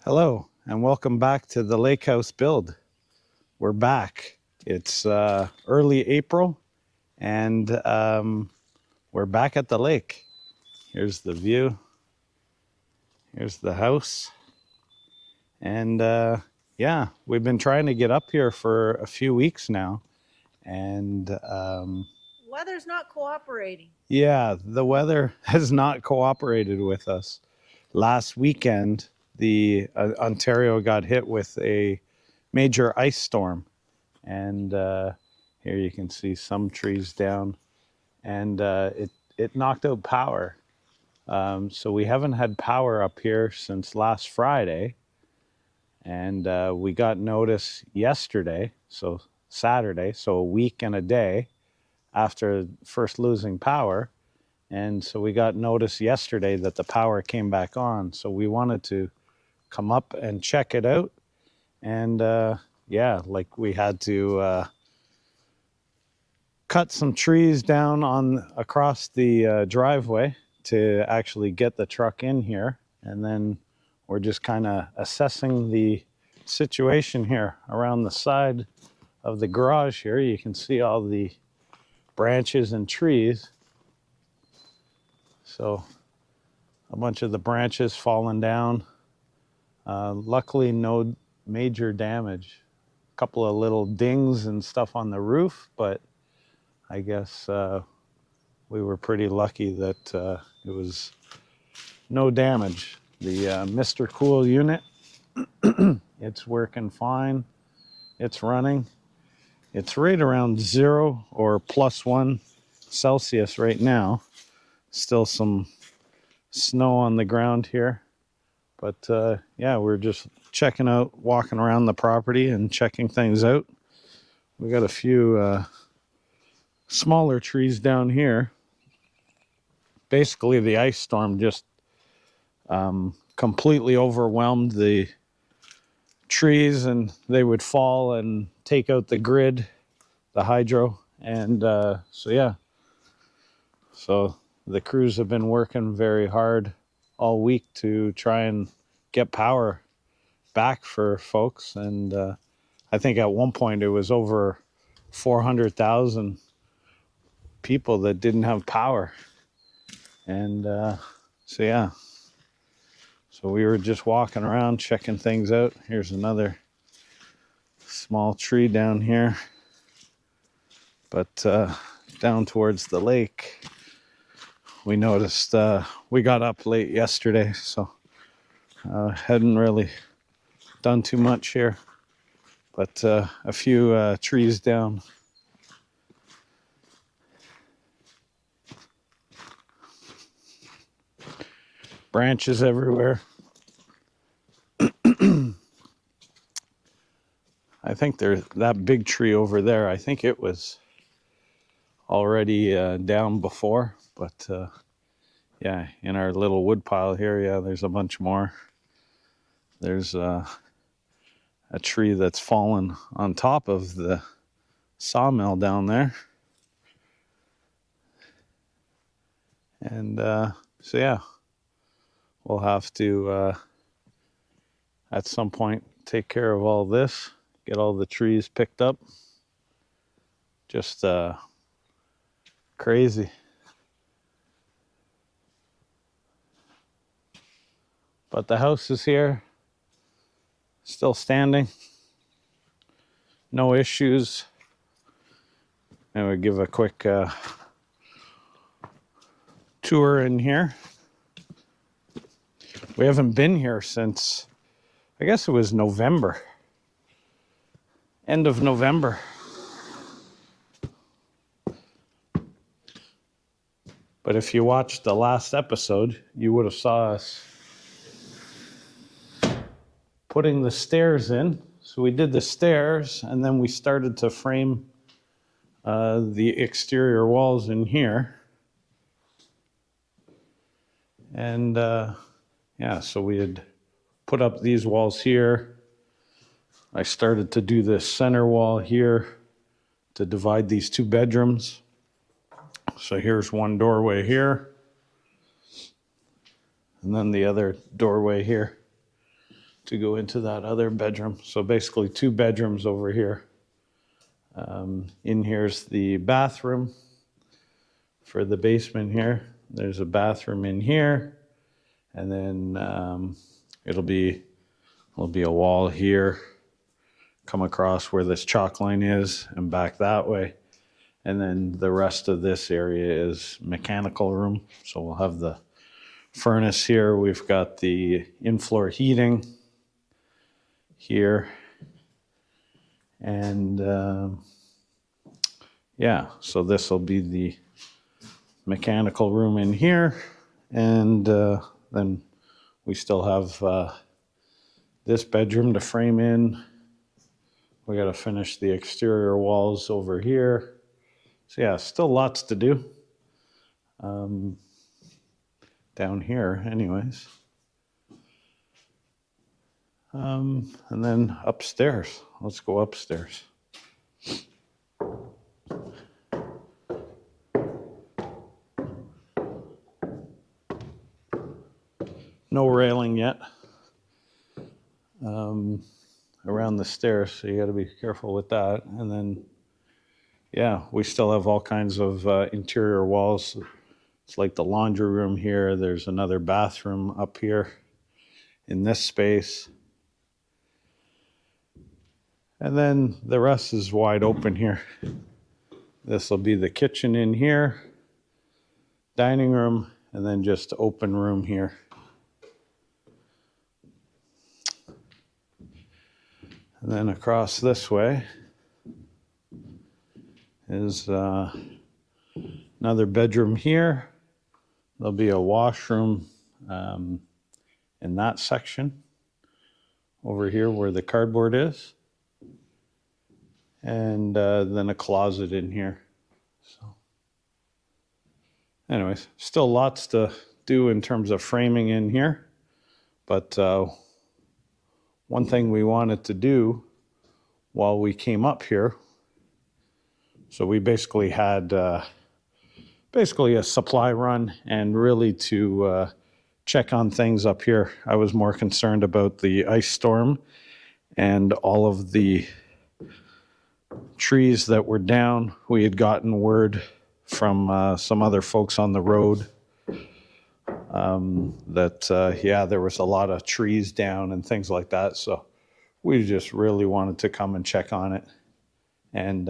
Hello, and welcome back to the Lakehouse Build. We're back. It's early April, and we're back at the lake. Here's the view. Here's the house. And yeah, we've been trying to get up here for a few weeks now. And weather's not cooperating. Yeah, the weather has not cooperated with us. Last weekend, the Ontario got hit with a major ice storm. And here you can see some trees down, and it knocked out power. So we haven't had power up here since last Friday, and we got notice yesterday, so Saturday, so a week and a day after first losing power. And so we got notice yesterday that the power came back on. So we wanted to come up and check it out. And yeah, like we had to cut some trees down across the driveway to actually get the truck in here. And then we're just kind of assessing the situation here around the side of the garage here. You can see all the branches and trees. So a bunch of the branches falling down. Luckily, no major damage. A couple of little dings and stuff on the roof, but I guess we were pretty lucky that it was no damage. The Mr. Cool unit, it's working fine. It's running. It's right around 0 or +1 Celsius right now. Still some snow on the ground here. But yeah, we're just checking out, walking around the property and checking things out. We got a few smaller trees down here. Basically, the ice storm just completely overwhelmed the trees, and they would fall and take out the grid, the hydro. And so yeah, so the crews have been working very hard all week to try and get power back for folks. And I think at one point it was over 400,000 people that didn't have power. And so yeah, so we were just walking around checking things out. Here's another small tree down here, but down towards the lake, we noticed we got up late yesterday, so hadn't really done too much here, but a few trees down. Branches everywhere. I think there's that big tree over there. I think it was already down before, but yeah, in our little wood pile here, yeah, there's a bunch more. There's a tree that's fallen on top of the sawmill down there. And so yeah, we'll have to at some point take care of all this, get all the trees picked up. Just crazy. But the house is here, still standing, no issues. And we give a quick tour in here. We haven't been here since, I guess it was November, end of November. But if you watched the last episode, you would have saw us putting the stairs in. So we did the stairs, and then we started to frame the exterior walls in here. And yeah, so we had put up these walls here. I started to do this center wall here to divide these two bedrooms. So here's one doorway here, and then the other doorway here. to go into that other bedroom. So basically 2 bedrooms over here. In here's the bathroom for the basement here. There's a bathroom in here, and then it'll be a wall here, come across where this chalk line is and back that way. And then the rest of this area is mechanical room. So we'll have the furnace here. We've got the in-floor heating here. And yeah, so this will be the mechanical room in here. And then we still have this bedroom to frame in. We got to finish the exterior walls over here. So yeah, still lots to do down here anyways. And then upstairs. Let's go upstairs. No railing yet around the stairs, so you got to be careful with that. And then, yeah, we still have all kinds of interior walls. It's like the laundry room here. There's another bathroom up here in this space. And then the rest is wide open here. This will be the kitchen in here, dining room, and then just open room here. And then across this way is another bedroom here. There'll be a washroom in that section over here where the cardboard is. And then a closet in here. So anyways, still lots to do in terms of framing in here. But one thing we wanted to do while we came up here, so we basically had a supply run, and really to check on things up here. I was more concerned about the ice storm and all of the trees that were down. We had gotten word from some other folks on the road that yeah, there was a lot of trees down and things like that. So we just really wanted to come and check on it. And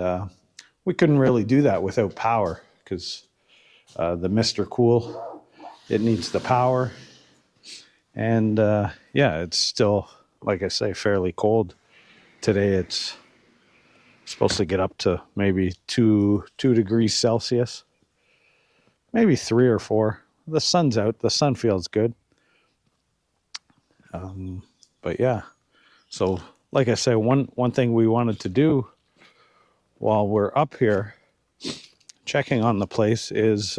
we couldn't really do that without power, because the Mr. Cool, it needs the power. And yeah, it's still, like I say, fairly cold. Today it's supposed to get up to maybe 2 degrees Celsius, maybe 3 or 4. The sun's out. The sun feels good. But yeah, so like I say, one thing we wanted to do while we're up here checking on the place is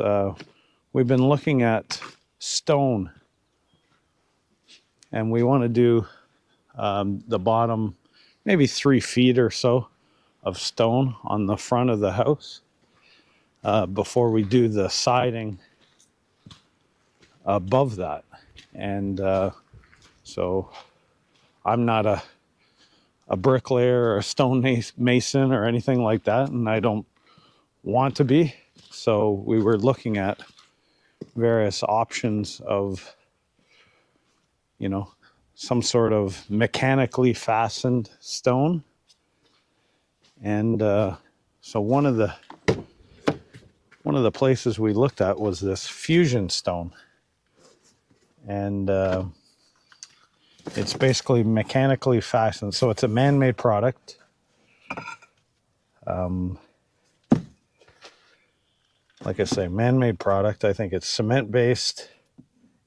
we've been looking at stone, and we want to do the bottom maybe 3 feet or so of stone on the front of the house before we do the siding above that. And so I'm not a bricklayer or a stone mason or anything like that, and I don't want to be. So we were looking at various options of, you know, some sort of mechanically fastened stone. And so one of the places we looked at was this fusion stone. And it's basically mechanically fastened. So it's a man-made product. Like I say, man-made product. I think it's cement-based,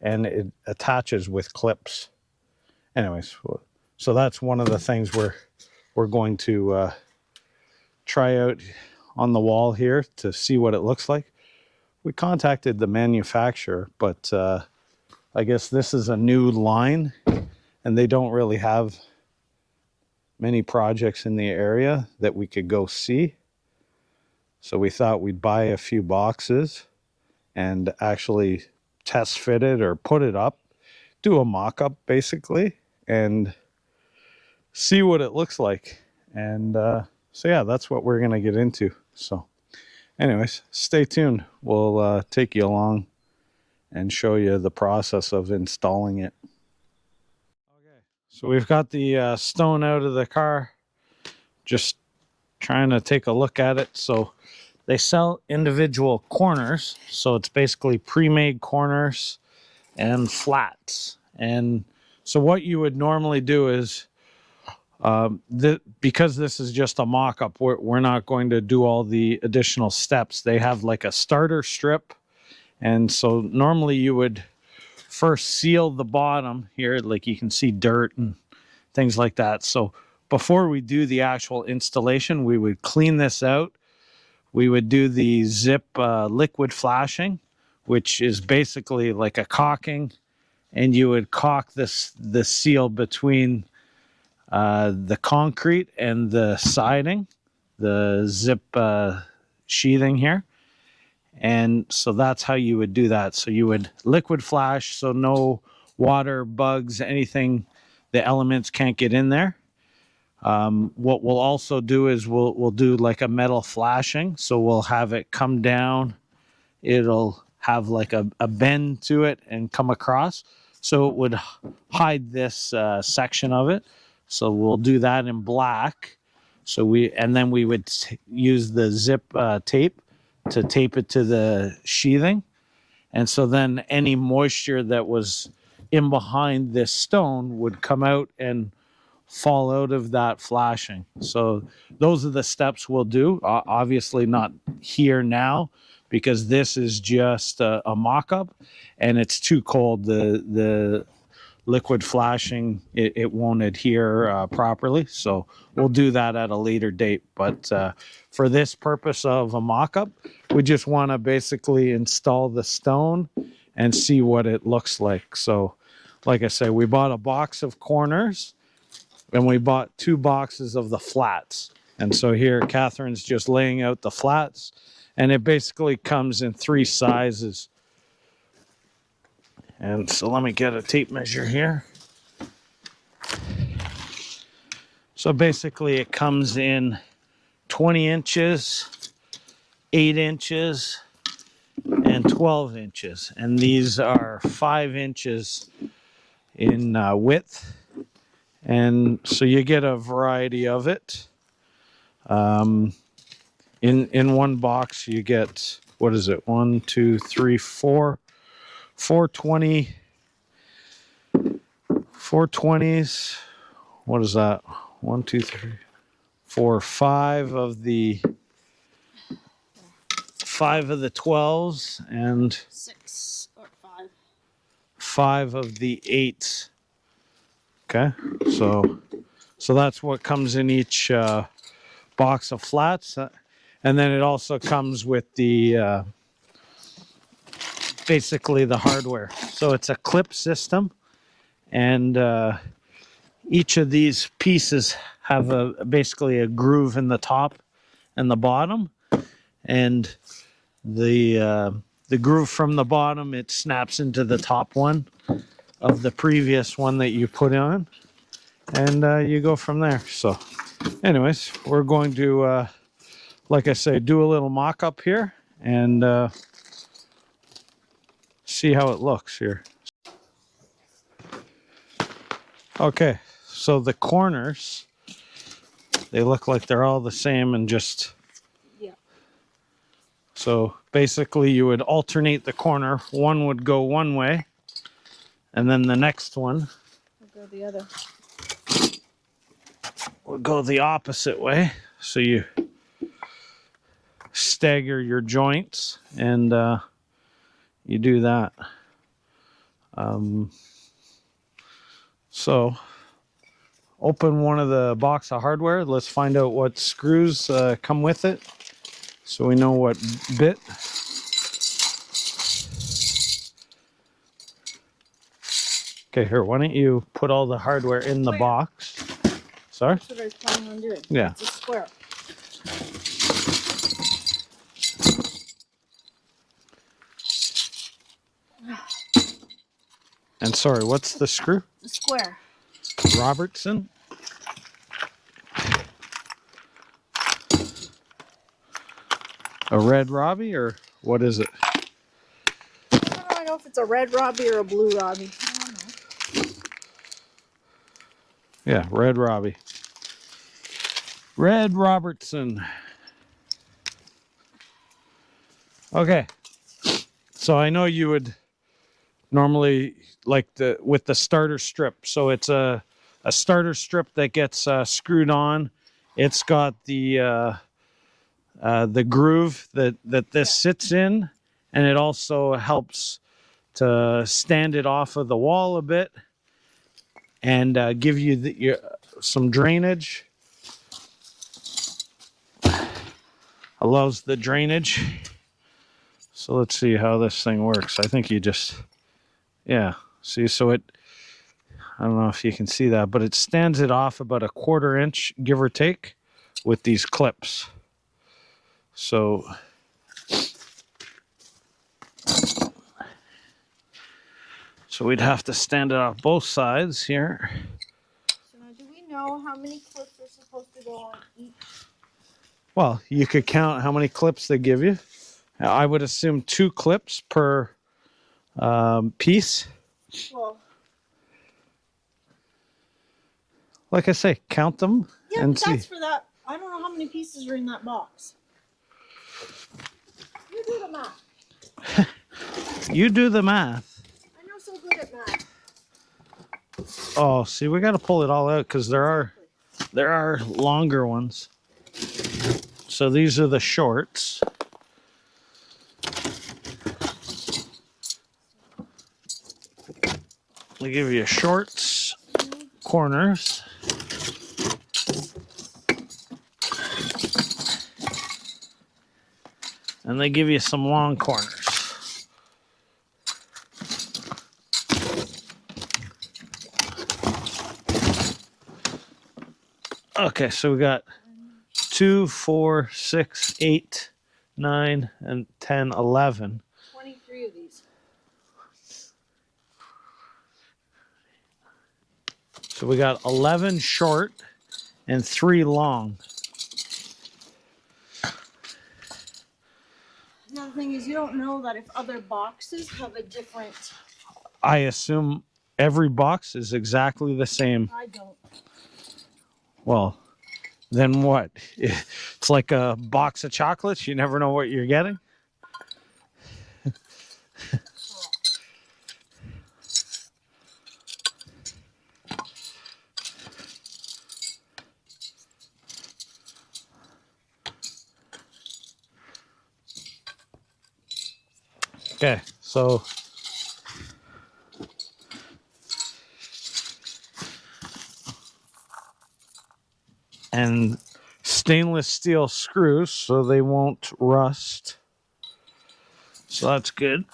and it attaches with clips. Anyways, so that's one of the things we're going to try out on the wall here to see what it looks like. We contacted the manufacturer, but I guess this is a new line, and they don't really have many projects in the area that we could go see. So we thought we'd buy a few boxes and actually test fit it or put it up, do a mock-up basically, and see what it looks like. And so yeah, that's what we're gonna get into. So anyways, stay tuned. We'll take you along and show you the process of installing it. Okay, so we've got the stone out of the car, just trying to take a look at it. So they sell individual corners, so it's basically pre-made corners and flats. And so what you would normally do is, because this is just a mock-up, we're not going to do all the additional steps. They have like a starter strip, and so normally you would first seal the bottom here, like you can see dirt and things like that. So before we do the actual installation, we would clean this out. We would do the zip liquid flashing, which is basically like a caulking, and you would caulk the seal between the concrete and the siding, the zip sheathing here. And so that's how you would do that. So you would liquid flash, so no water, bugs, anything, the elements can't get in there. What we'll also do is we'll do like a metal flashing. So we'll have it come down. It'll have like a bend to it and come across. So it would hide this section of it. So we'll do that in black. So then we would use the zip tape to tape it to the sheathing. And so then any moisture that was in behind this stone would come out and fall out of that flashing. So those are the steps we'll do. Obviously not here now, because this is just a mock-up and it's too cold. The liquid flashing, it won't adhere properly. So we'll do that at a later date. But for this purpose of a mock-up, we just want to basically install the stone and see what it looks like. So like I say, we bought a box of corners and we bought 2 boxes of the flats. And so here Catherine's just laying out the flats, and it basically comes in 3 sizes. And so let me get a tape measure here. So basically it comes in 20 inches, 8 inches, and 12 inches. And these are 5 inches in width. And so you get a variety of it. In one box you get, what is it? 1, 2, 3, 4. 420, 420s. What is that? 1, 2, 3, 4, 5 of the 12s and 6 or 5. 5 of the 8s. Okay, so that's what comes in each box of flats, and then it also comes with the basically the hardware. So it's a clip system, and each of these pieces have basically a groove in the top and the bottom, and the groove from the bottom, it snaps into the top one of the previous one that you put on, and you go from there. So anyways, we're going to like I say, do a little mock-up here and see how it looks here. Okay, so the corners, they look like they're all the same, and just, Yeah. so basically you would alternate the corner. One would go one way, and then the next one We'll go the other. would go the opposite way. So you stagger your joints, and you do that. So open one of the box of hardware. Let's find out what screws come with it, so we know what bit. Okay, here, why don't you put all the hardware in the box? Sorry? That's what I was planning on doing. Yeah. It's a square. And sorry, what's the screw? The square. Robertson. A red Robbie, or what is it? I don't know if it's a red Robbie or a blue Robbie. I don't know. Yeah, red Robbie. Red Robertson. Okay. So I know you would normally like with the starter strip. So it's a starter strip that gets screwed on. It's got the groove that this sits in, and it also helps to stand it off of the wall a bit and give you some drainage. Allows the drainage. So let's see how this thing works. I think you just, yeah, see, so it, I don't know if you can see that, but it stands it off about a 1/4 inch, give or take, with these clips. So we'd have to stand it off both sides here. So now, do we know how many clips are supposed to go on each? Well, you could count how many clips they give you. I would assume 2 clips per piece. Well, Like I say, count them yeah, and but see. that's for that. I don't know how many pieces are in that box. You do the math. You do the math. I'm not so good at math. Oh, see, we got to pull it all out because there are longer ones. So these are the shorts. They give you shorts, corners. And they give you some long corners. Okay, so we got 2, 4, 6, 8, 9, and 10, 11. 23 of these. So we got 11 short and 3 long. The other thing is, you don't know that if other boxes have a different. I assume every box is exactly the same. I don't. Well, then what? It's like a box of chocolates. You never know what you're getting. Okay, so and stainless steel screws so they won't rust. So that's good.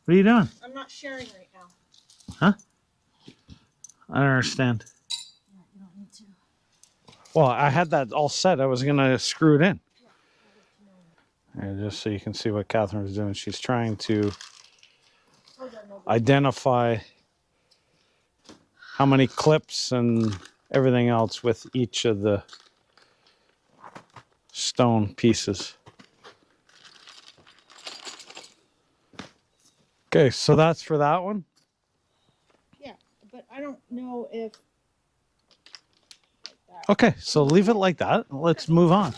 What are you doing? I'm not sharing right now. Huh? I don't understand. Yeah, you don't need to. Well, I had that all set. I was going to screw it in. And just so you can see what Catherine is doing, she's trying to identify how many clips and everything else with each of the stone pieces. Okay, so that's for that one. Yeah, but I don't know if. Like that. Okay, so leave it like that. Let's move on.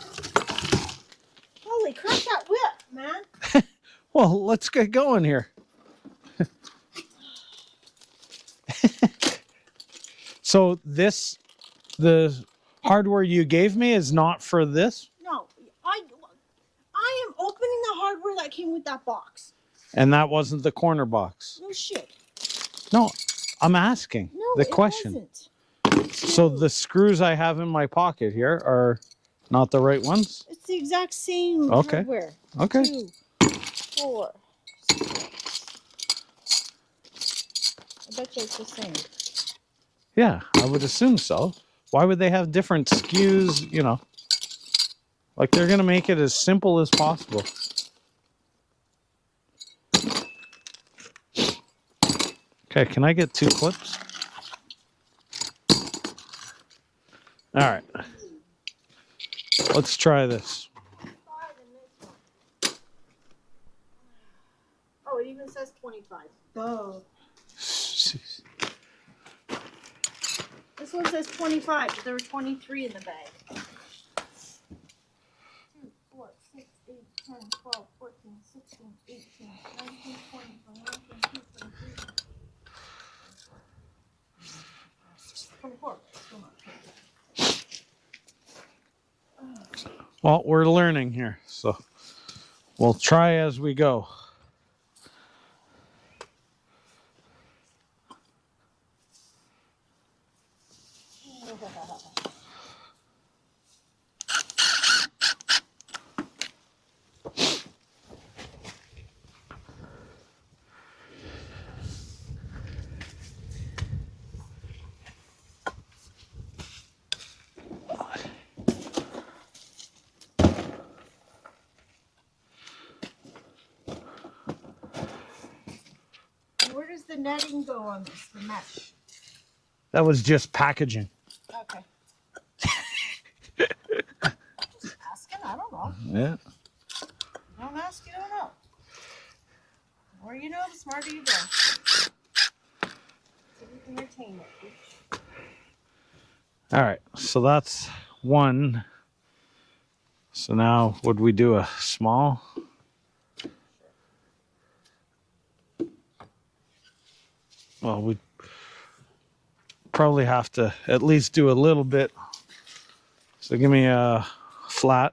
Holy crap, that whip, man! Well, let's get going here. So the hardware you gave me is not for this? No, I am opening the hardware that came with that box. And that wasn't the corner box? No shit. No, I'm asking No, the question. Wasn't. So the screws I have in my pocket here are not the right ones? It's the exact same Okay. hardware. Okay. 2, 4, 6. I bet you it's the same. Yeah, I would assume so. Why would they have different SKUs, you know? Like, they're going to make it as simple as possible. Okay, can I get 2 clips? All right. Let's try this. Oh, it even says 25. Oh. This one says 25, but there were 23 in the bag. 2, 4, 6, 8, 10, 12, 14, 16, 18, 19, 20, 21, 22, 23, 24. Still not 25. Well, we're learning here, so we'll try as we go. Where does the netting go on this, the mesh? That was just packaging. Okay. Just asking, I don't know. Yeah. Don't ask, you don't know. The more you know, the smarter you go. So you can retain it. All right, so that's one. So now, would we do a small? Well, we probably have to at least do a little bit. So give me a flat.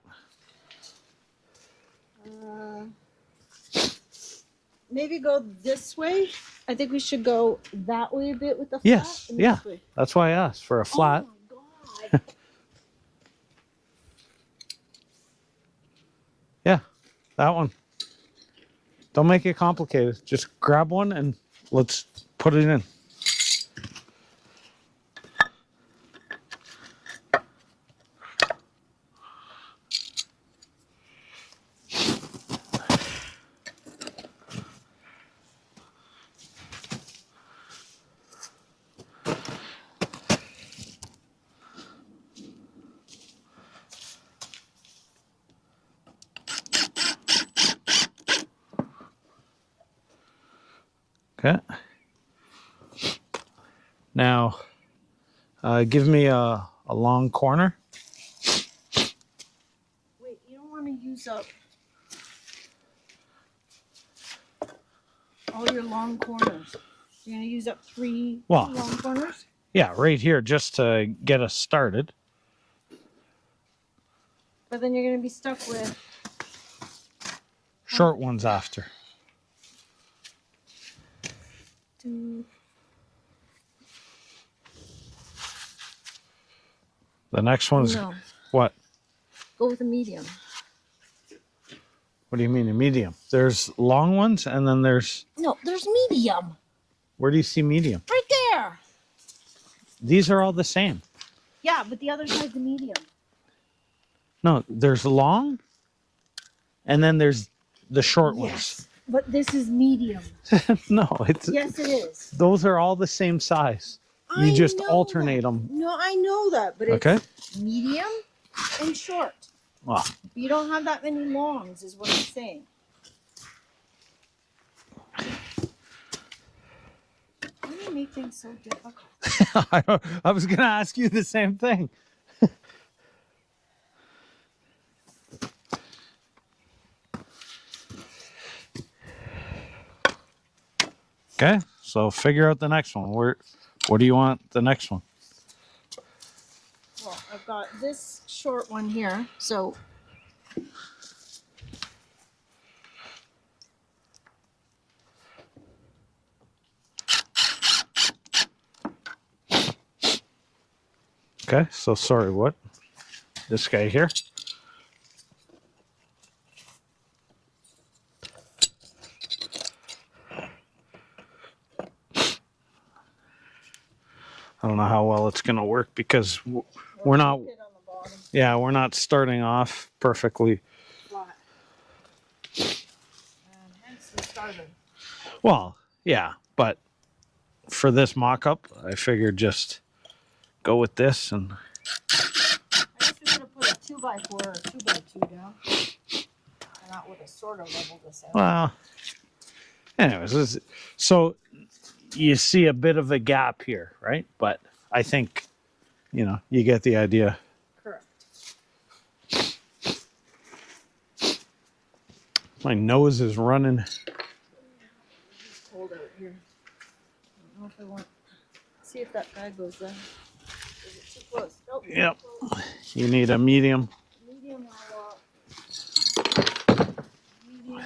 Maybe go this way. I think we should go that way a bit with the flat. Yes, And yeah. this way. That's why I asked for a flat. Oh my God. Yeah, that one. Don't make it complicated. Just grab one and let's put it in. Okay. Now, give me a long corner. Wait, you don't want to use up all your long corners. You're going to use up 3 long corners? Yeah, right here just to get us started. But then you're going to be stuck with Short ones after. 2. The next one's No. what? Go with a medium. What do you mean a medium? There's long ones and then there's... No, there's medium. Where do you see medium? Right there. These are all the same. Yeah, but the other side's the medium. No, there's long and then there's the short Yes, but this is medium. ones. No, it's... Yes, it is. Those are all the same size. You just alternate them. No, I know that, but it's Okay. medium and short. Well, You don't have that many longs, is what I'm saying. Why do you make things so difficult? I was going to ask you the same thing. Okay, so figure out the next one. What do you want the next one? Well, I've got this short one here, so Okay, so sorry, what? This guy here? I don't know how well it's going to work because we're not, Hit on the bottom, yeah, we're not starting off perfectly. flat. And hence we started. Well, yeah, but for this mock-up, I figured just go with this and I guess we could have put a 2x4 or 2x2 down. And that would have sort of leveled this out. well, anyways, so you see a bit of a gap here, right? But I think, you know, you get the idea. Correct. My nose is running. It's cold out here. I don't know if I want. See if that bag goes down. Is it too close? Nope. Yep. Too close. You need a medium. Medium or medium.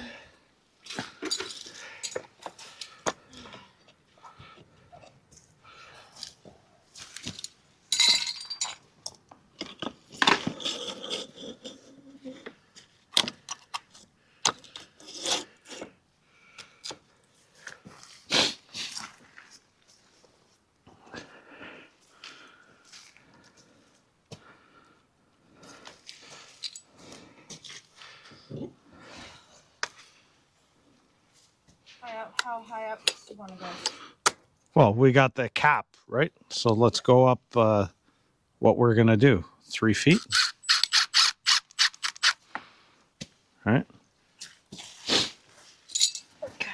How high up do you want to go? Well, we got the cap, right? So let's go up what we're going to do. 3 feet. All right. Okay.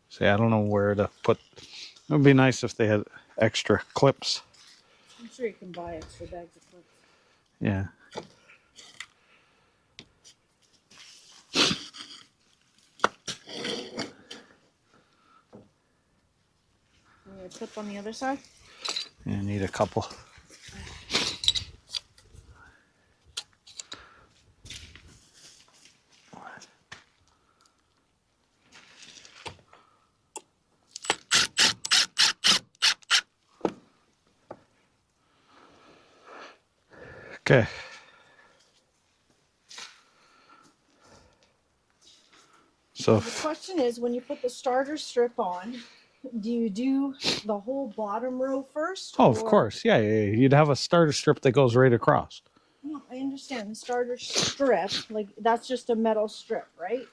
See, I don't know where to put. It would be nice if they had extra clips. I'm sure you can buy extra bags of clips. Yeah. You need a clip on the other side? You need a couple. Okay. So The question is, when you put the starter strip on, do you do the whole bottom row first? oh, of course. Yeah, yeah, yeah. You'd have a starter strip that goes right across. No, I understand the starter strip. Like that's just a metal strip, right?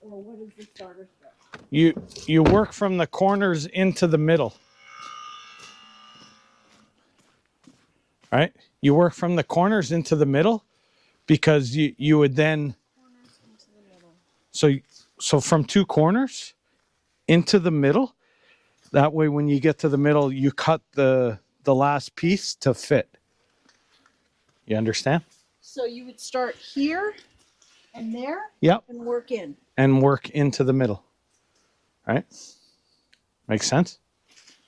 Or what is the starter strip? You work from the corners into the middle. Right? You work from the corners into the middle because you would then Corners into the middle. so from 2 corners into the middle. That way when you get to the middle, you cut the last piece to fit. You understand? So you would start here and there. Yep. And work in. And work into the middle. Right? Makes sense?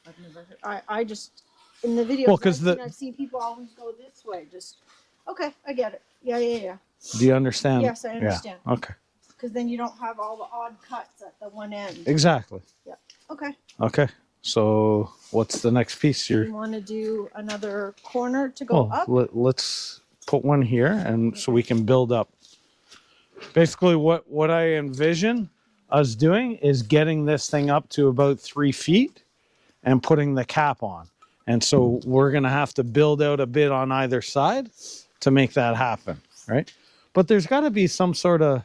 I've never heard. I just in the videos Well, 'cause I've seen people always go this way. Just okay, I get it. Yeah. Do you understand? Yes, I understand. Yeah. Okay. Because then you don't have all the odd cuts at the one end. Exactly. Yep. Okay. Okay. So what's the next piece? You want to do another corner to go up? Let's put one here, and so we can build up. Basically, what I envision us doing is getting this thing up to about 3 feet and putting the cap on. And so we're going to have to build out a bit on either side to make that happen, right? But there's got to be some sort of,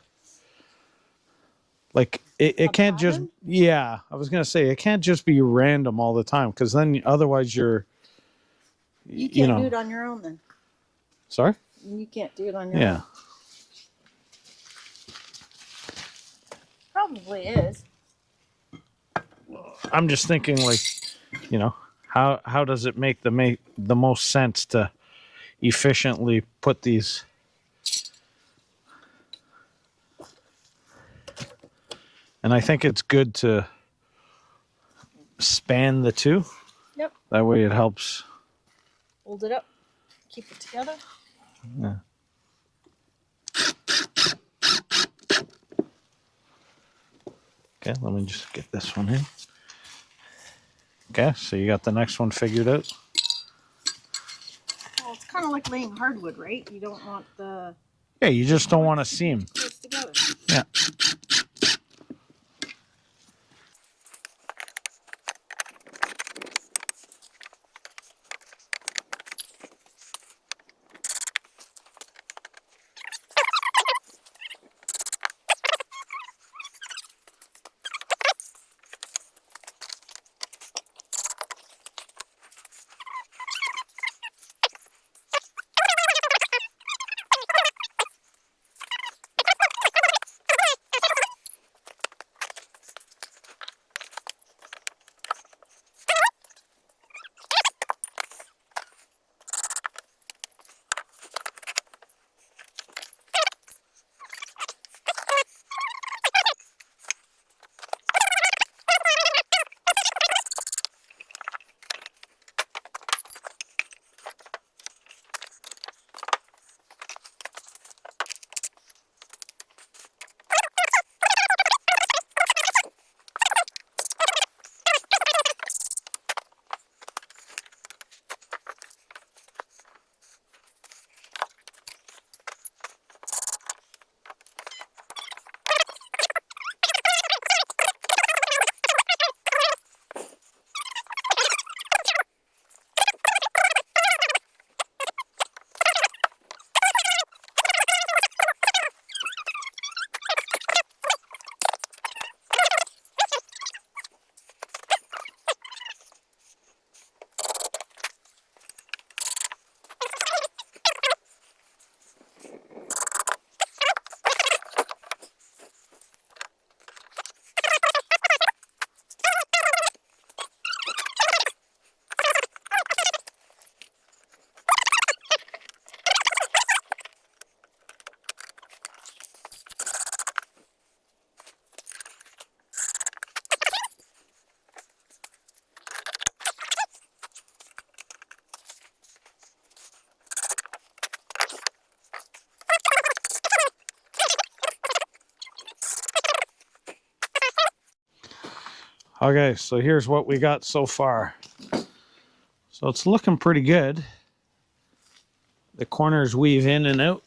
like, it can't just, pattern? yeah, I was going to say, it can't just be random all the time, because then otherwise you're, You can't do it on your own then. Sorry? You can't do it on your Yeah. own. Probably is. I'm just thinking, like, you know, how does it make the most sense to efficiently put these? And I think it's good to span the two. Yep. That way it helps. Hold it up. Keep it together. Yeah. Okay, let me just get this one in. Okay, so you got the next one figured out? Well, it's kind of like laying hardwood, right? You don't want the... Yeah, you just don't want to seam. Close together. Yeah. Okay, so here's what we got so far. So it's looking pretty good. The corners weave in and out,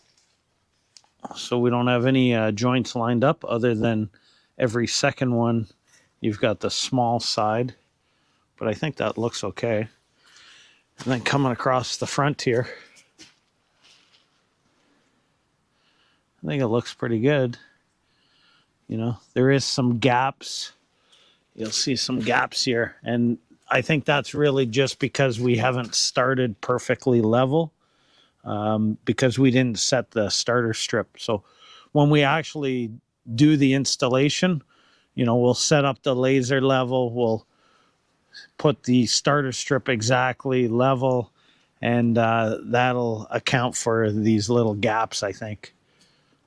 so we don't have any joints lined up other than every second one. You've got the small side, but I think that looks okay. And then coming across the front here, I think it looks pretty good. You know, there is some gaps. You'll see some gaps here, and I think that's really just because we haven't started perfectly level, because we didn't set the starter strip. So when we actually do the installation, you know, we'll set up the laser level, we'll put the starter strip exactly level, and that'll account for these little gaps, I think.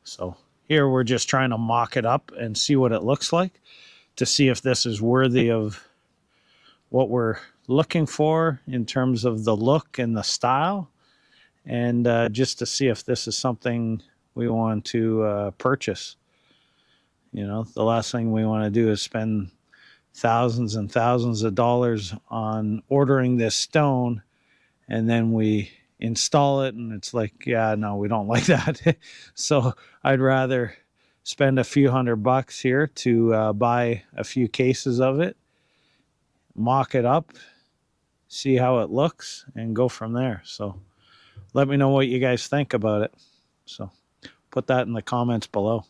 So here we're just trying to mock it up and see what it looks like, to see if this is worthy of what we're looking for in terms of the look and the style, and just to see if this is something we want to purchase. You know, the last thing we want to do is spend thousands and thousands of dollars on ordering this stone, and then we install it and it's like, yeah, no, we don't like that. So I'd rather spend a few $100 here to buy a few cases of it, mock it up, see how it looks, and go from there. So let me know what you guys think about it. So put that in the comments below.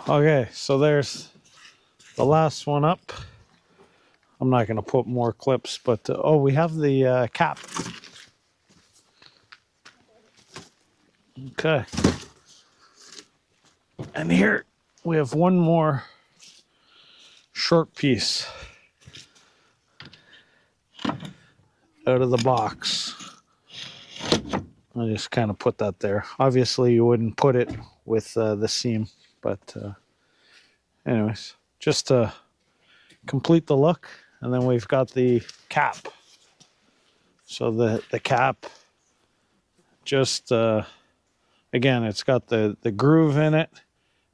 Okay, so there's the last one up. I'm not going to put more clips, but oh, we have the cap. Okay. And here we have one more short piece out of the box. I just kind of put that there. Obviously, you wouldn't put it with the seam, but anyways, just to complete the look. And then we've got the cap. So the cap, just again, it's got the groove in it,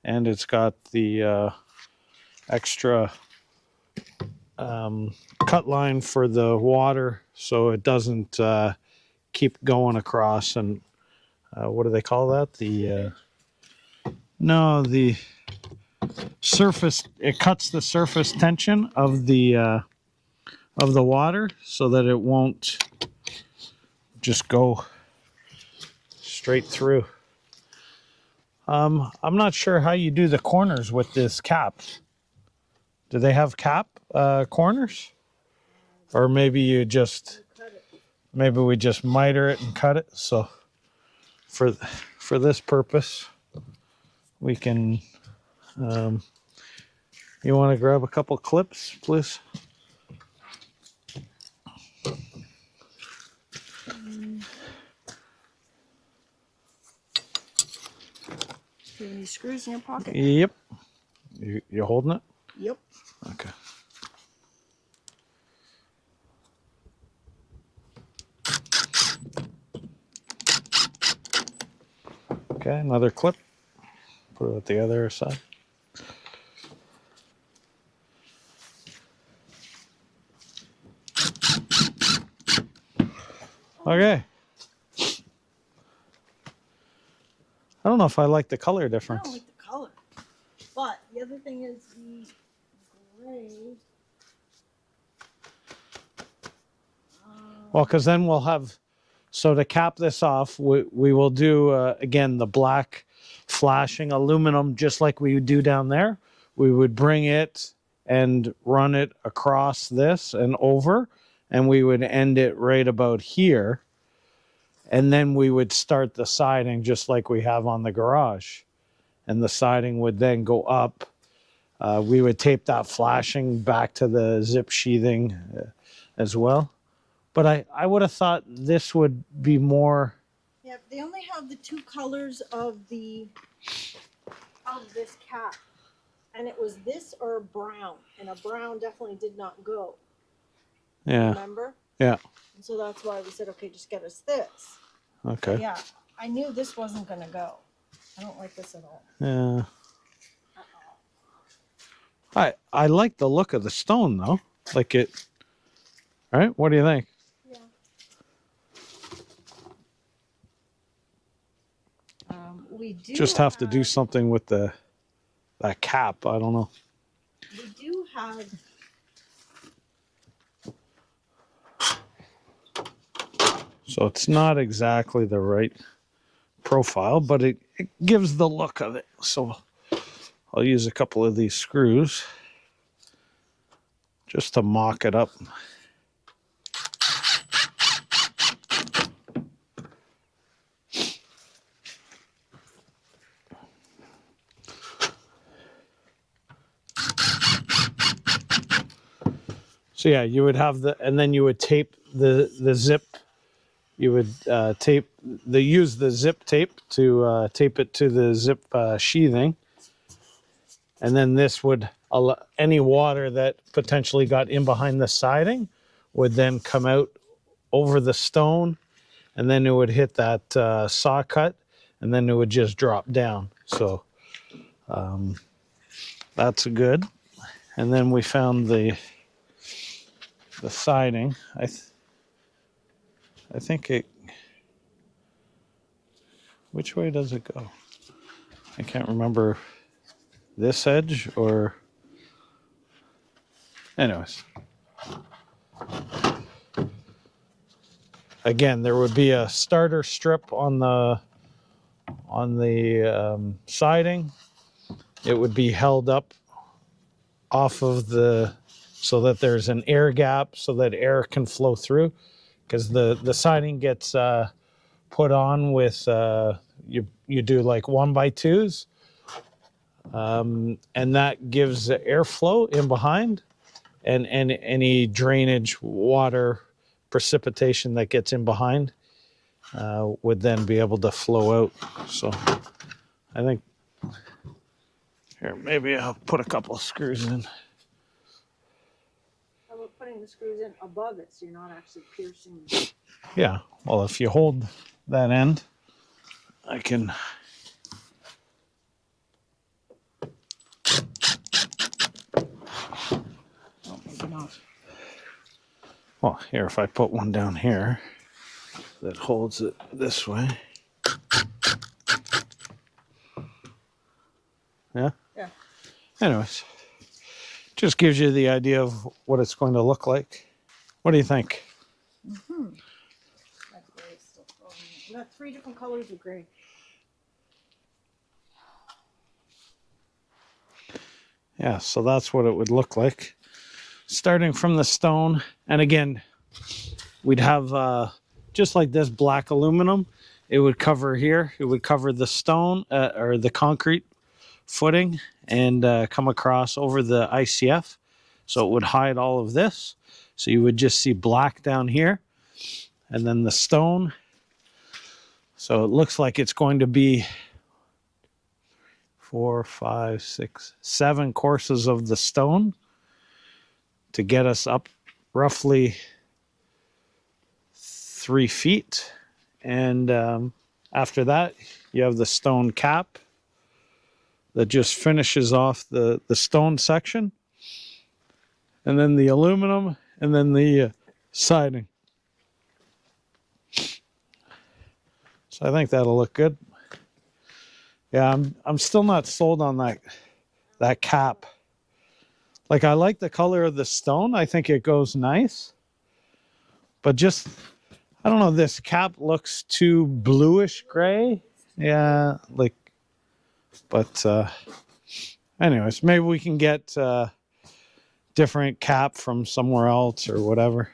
and it's got the extra cut line for the water, so it doesn't keep going across. And what do they call that? The no, the surface. It cuts the surface tension of the water so that it won't just go straight through. I'm not sure how you do the corners with this cap. Do they have cap corners? Or maybe you just, maybe we just miter it and cut it. So for this purpose, we can, you want to grab a couple clips, please? Do you have any screws in your pocket? Yep. You holding it? Yep. Okay. Okay, another clip. Put it at the other side. Okay. I don't know if I like the color I difference. don't like the color. But the other thing is the gray. Well, because then we'll have, so to cap this off, we will do, again, the black flashing aluminum, just like we do down there. We would bring it and run it across this and over, and we would end it right about here. And then we would start the siding just like we have on the garage. And the siding would then go up. We would tape that flashing back to the zip sheathing as well. But I would have thought this would be more. Yeah, they only have the two colors of this cap. And it was this or brown. And a brown definitely did not go. Yeah. Remember? Yeah. And so that's why we said, okay, just get us this. Okay. But yeah, I knew this wasn't going to go. I don't like this at all. Yeah. I like the look of the stone though. Like it. Right? What do you think? Yeah. We do Just have to do something with that cap. I don't know. We do have. So it's not exactly the right profile, but it gives the look of it. So I'll use a couple of these screws just to mock it up. So yeah, you would have and then you would tape the zip. You would use the zip tape to tape it to the zip sheathing. And then this would allow any water that potentially got in behind the siding would then come out over the stone, and then it would hit that saw cut, and then it would just drop down. So that's good. And then we found the siding. I think it. Which way does it go? I can't remember. This edge or. Anyways. Again, there would be a starter strip on the siding, it would be held up off of so that there's an air gap so that air can flow through, because the siding gets put on with you do like 1x2s, and that gives airflow in behind, and any drainage, water, precipitation that gets in behind would then be able to flow out. So I think here, maybe I'll put a couple of screws in. How about putting the screws in above it so you're not actually piercing? Yeah, well, if you hold that end, I can. Oh, maybe not. Well, here, if I put one down here that holds it this way. Yeah? Yeah. Anyways, just gives you the idea of what it's going to look like. What do you think? Mm-hmm. That gray is still throwing me. We got 3 different colors of gray. Yeah, so that's what it would look like. Starting from the stone, and again, we'd have just like this black aluminum. It would cover here. It would cover the stone or the concrete footing and come across over the ICF. So it would hide all of this. So you would just see black down here, and then the stone. So it looks like it's going to be 4, 5, 6, 7 courses of the stone to get us up roughly 3 feet. And after that, you have the stone cap that just finishes off the stone section, and then the aluminum, and then the siding. So I think that'll look good. Yeah, I'm still not sold on that cap. Like, I like the color of the stone. I think it goes nice. But just, I don't know, this cap looks too bluish gray. Yeah, like, but anyways, maybe we can get different cap from somewhere else or whatever.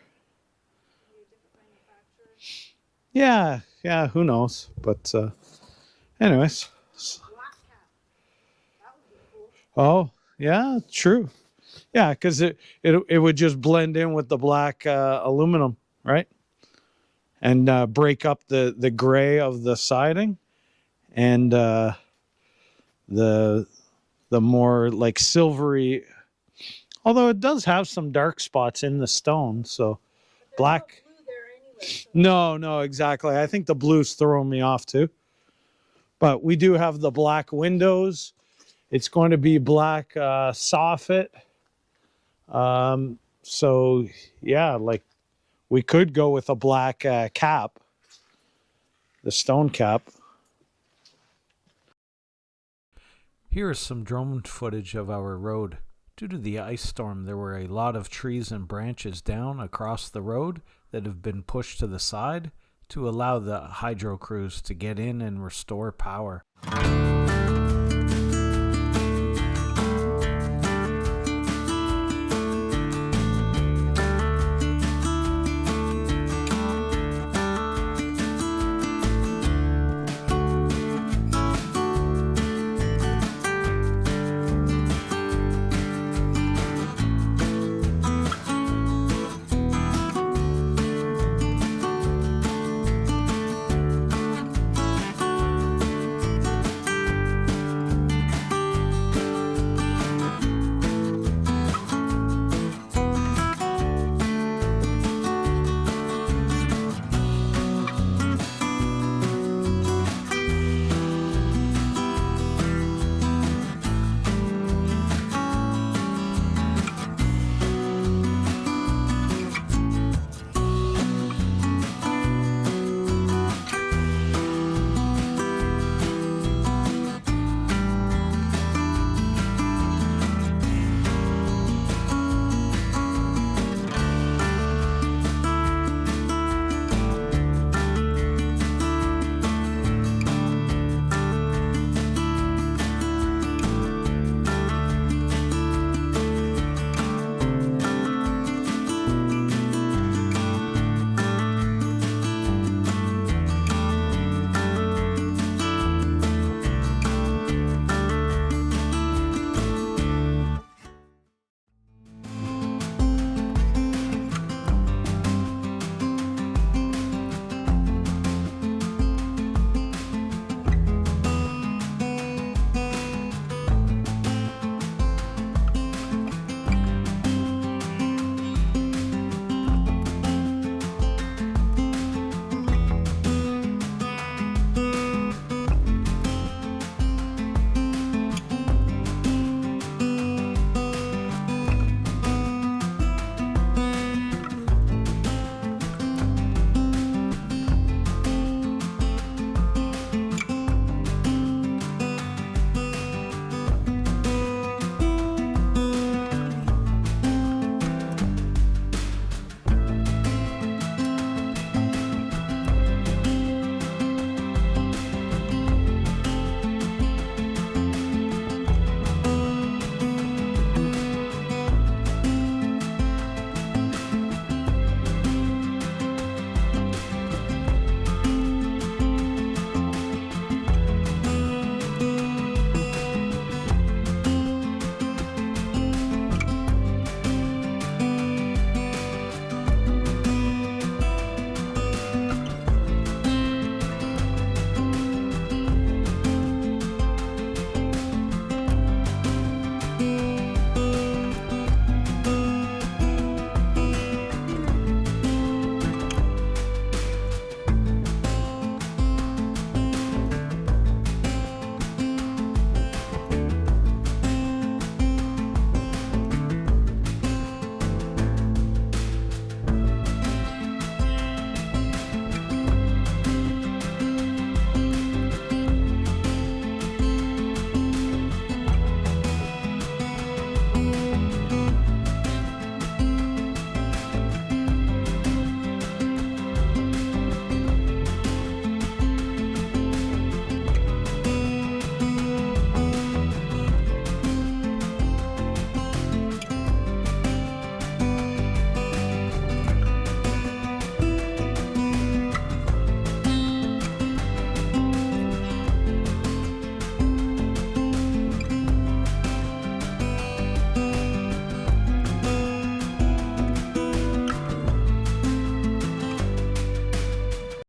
Yeah, who knows? But anyways. Oh, yeah, true. Yeah, because it would just blend in with the black aluminum, right? And break up the gray of the siding, and the more like silvery, although it does have some dark spots in the stone. So black. No blue there anyway, so No, exactly. I think the blue's throwing me off too. But we do have the black windows. It's going to be black soffit. So yeah, like we could go with a black cap, the stone cap. Here is some drone footage of our road. Due to the ice storm, there were a lot of trees and branches down across the road that have been pushed to the side to allow the hydro crews to get in and restore power.